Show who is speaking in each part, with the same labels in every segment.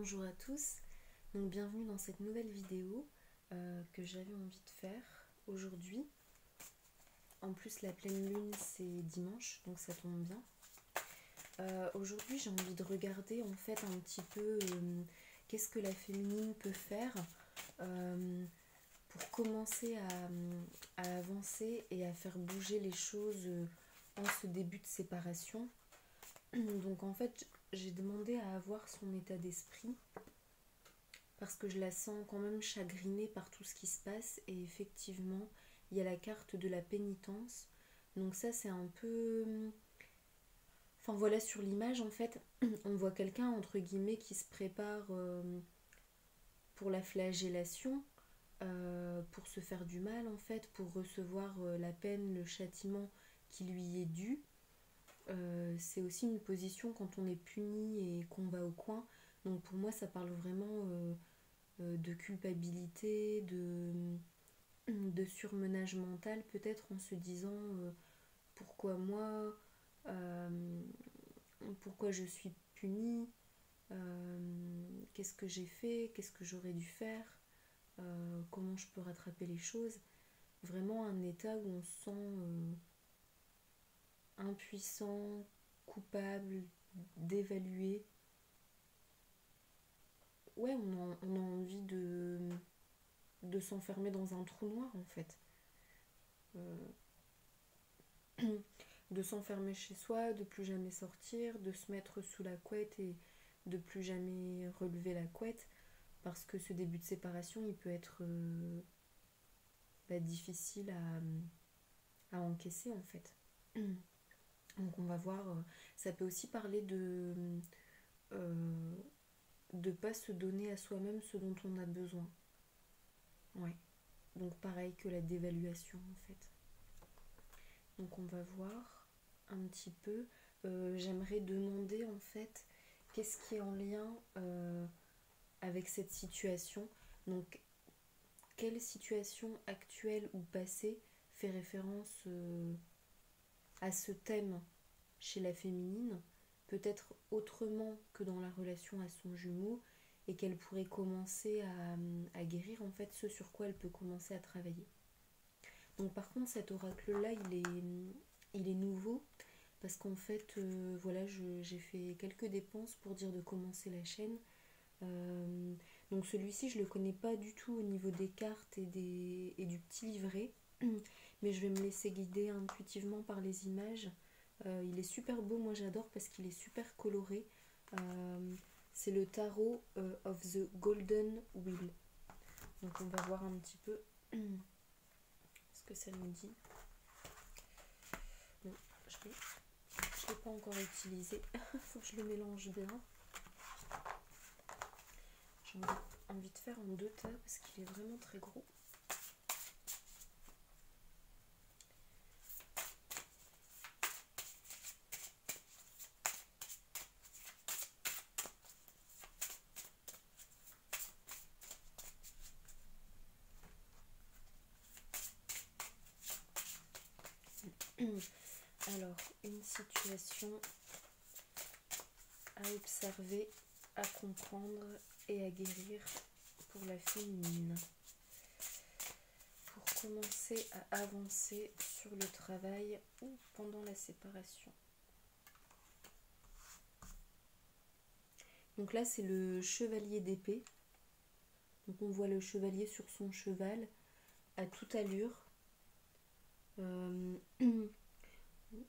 Speaker 1: Bonjour à tous, donc bienvenue dans cette nouvelle vidéo que j'avais envie de faire aujourd'hui. En plus la pleine lune c'est dimanche donc ça tombe bien. Aujourd'hui j'ai envie de regarder en fait un petit peu qu'est-ce que la féminine peut faire pour commencer à avancer et à faire bouger les choses en ce début de séparation. Donc en fait j'ai demandé à avoir son état d'esprit parce que je la sens quand même chagrinée par tout ce qui se passe et effectivement il y a la carte de la pénitence, donc ça c'est un peu, enfin voilà, sur l'image en fait on voit quelqu'un entre guillemets qui se prépare pour la flagellation, pour se faire du mal en fait, pour recevoir la peine, le châtiment qui lui est dû. C'est aussi une position quand on est puni et qu'on va au coin, donc pour moi ça parle vraiment de culpabilité, de surmenage mental peut-être, en se disant pourquoi moi, euh, pourquoi je suis punie, qu'est-ce que j'ai fait, qu'est-ce que j'aurais dû faire, comment je peux rattraper les choses. Vraiment un état où on se sent impuissant, coupable, dévalué. Ouais, on a envie de s'enfermer dans un trou noir en fait. Euh, de s'enfermer chez soi, de plus jamais sortir, de se mettre sous la couette et de plus jamais relever la couette, parce que ce début de séparation il peut être difficile à encaisser en fait. Donc on va voir, ça peut aussi parler euh, de pas se donner à soi-même ce dont on a besoin. Ouais. Donc pareil que la dévaluation en fait. Donc on va voir un petit peu. J'aimerais demander en fait qu'est-ce qui est en lien avec cette situation. Donc quelle situation actuelle ou passée fait référence à ce thème chez la féminine, peut-être autrement que dans la relation à son jumeau, et qu'elle pourrait commencer à guérir en fait, ce sur quoi elle peut commencer à travailler. Donc par contre cet oracle là il est nouveau, parce qu'en fait voilà, j'ai fait quelques dépenses pour dire de commencer la chaîne. Euh, donc celui-ci je le connais pas du tout au niveau des cartes et du petit livret, mais je vais me laisser guider intuitivement par les images. Il est super beau, moi j'adore parce qu'il est super coloré. C'est le tarot of the Golden Wheel. Donc on va voir un petit peu ce que ça nous dit. Bon, je l'ai pas encore utilisé, faut que je le mélange bien. J'ai envie de faire en deux tas parce qu'il est vraiment très gros. Alors, une situation à observer, à comprendre et à guérir pour la féminine. Pour commencer à avancer sur le travail ou pendant la séparation. Donc là, c'est le chevalier d'épée. Donc on voit le chevalier sur son cheval à toute allure.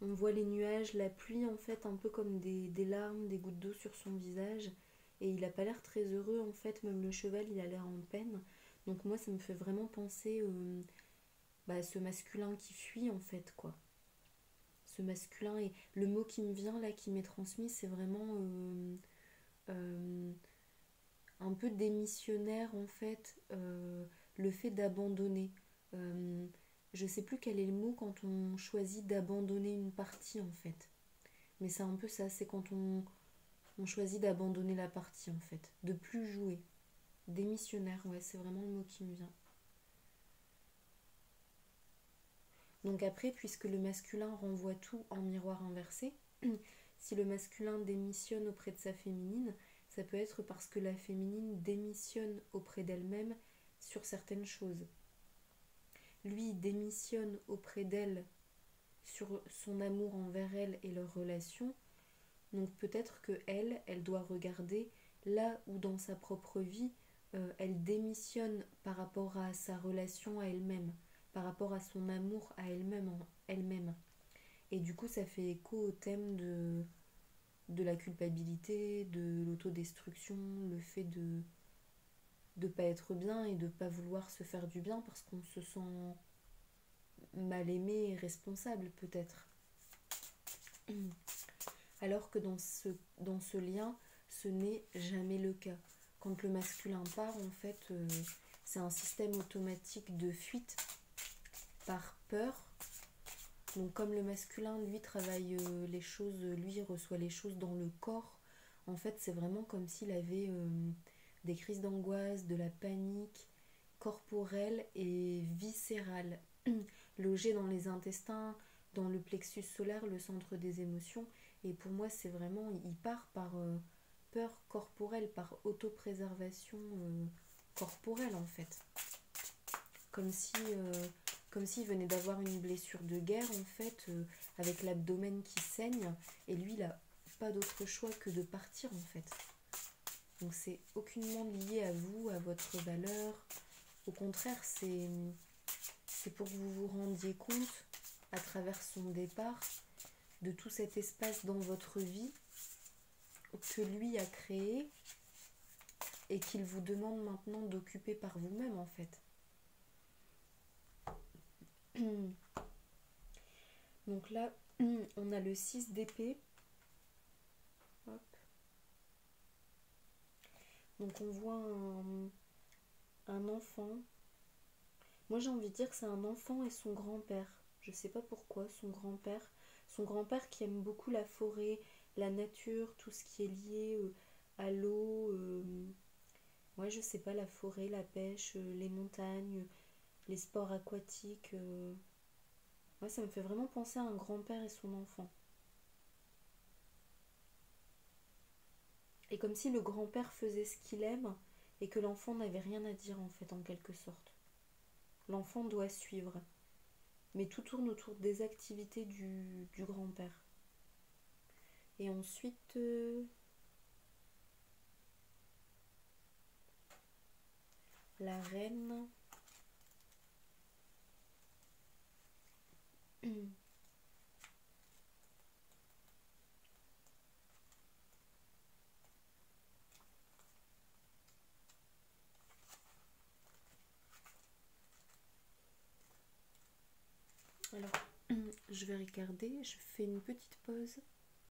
Speaker 1: On voit les nuages, la pluie en fait, un peu comme des larmes, des gouttes d'eau sur son visage. Et il a pas l'air très heureux en fait, même le cheval il a l'air en peine. Donc moi ça me fait vraiment penser à ce masculin qui fuit en fait quoi. Ce masculin, et le mot qui me vient là, qui m'est transmis, c'est vraiment euh, un peu démissionnaire en fait, le fait d'abandonner. Euh, je sais plus quel est le mot quand on choisit d'abandonner une partie en fait. Mais c'est un peu ça, c'est quand on choisit d'abandonner la partie en fait, de plus jouer. Démissionnaire, ouais, c'est vraiment le mot qui me vient. Donc après, puisque le masculin renvoie tout en miroir inversé, si le masculin démissionne auprès de sa féminine, Ça peut être parce que la féminine démissionne auprès d'elle-même sur certaines choses. Lui démissionne auprès d'elle sur son amour envers elle et leur relation. Donc peut-être que elle doit regarder là où dans sa propre vie, elle démissionne par rapport à sa relation à elle-même, par rapport à son amour à elle-même. Et du coup, ça fait écho au thème de la culpabilité, de l'autodestruction, le fait de ne pas être bien et de ne pas vouloir se faire du bien parce qu'on se sent mal aimé et responsable peut-être. Alors que dans ce lien, ce n'est jamais le cas. Quand le masculin part, en fait, c'est un système automatique de fuite par peur. Donc comme le masculin, lui, travaille les choses, lui, reçoit les choses dans le corps, en fait, c'est vraiment comme s'il avait des crises d'angoisse, de la panique corporelle et viscérale, logée dans les intestins, dans le plexus solaire, le centre des émotions. Et pour moi, c'est vraiment, il part par peur corporelle, par autopréservation corporelle en fait. Comme si, comme s'il venait d'avoir une blessure de guerre en fait, avec l'abdomen qui saigne, et lui, il n'a pas d'autre choix que de partir en fait. Donc c'est aucunement lié à vous, à votre valeur. Au contraire, c'est pour que vous vous rendiez compte, à travers son départ, de tout cet espace dans votre vie que lui a créé et qu'il vous demande maintenant d'occuper par vous-même en fait. Donc là, on a le 6 d'épée. Hop. Donc on voit un enfant. Moi j'ai envie de dire que c'est un enfant et son grand-père. Je sais pas pourquoi, son grand-père. Son grand-père qui aime beaucoup la forêt, la nature, tout ce qui est lié à l'eau. Ouais, je sais pas, la forêt, la pêche, les montagnes, les sports aquatiques. Ouais, ça me fait vraiment penser à un grand-père et son enfant. Et comme si le grand-père faisait ce qu'il aime et que l'enfant n'avait rien à dire en fait, en quelque sorte. L'enfant doit suivre. Mais tout tourne autour des activités du grand-père. Et ensuite, la reine. Alors, je vais regarder, je fais une petite pause.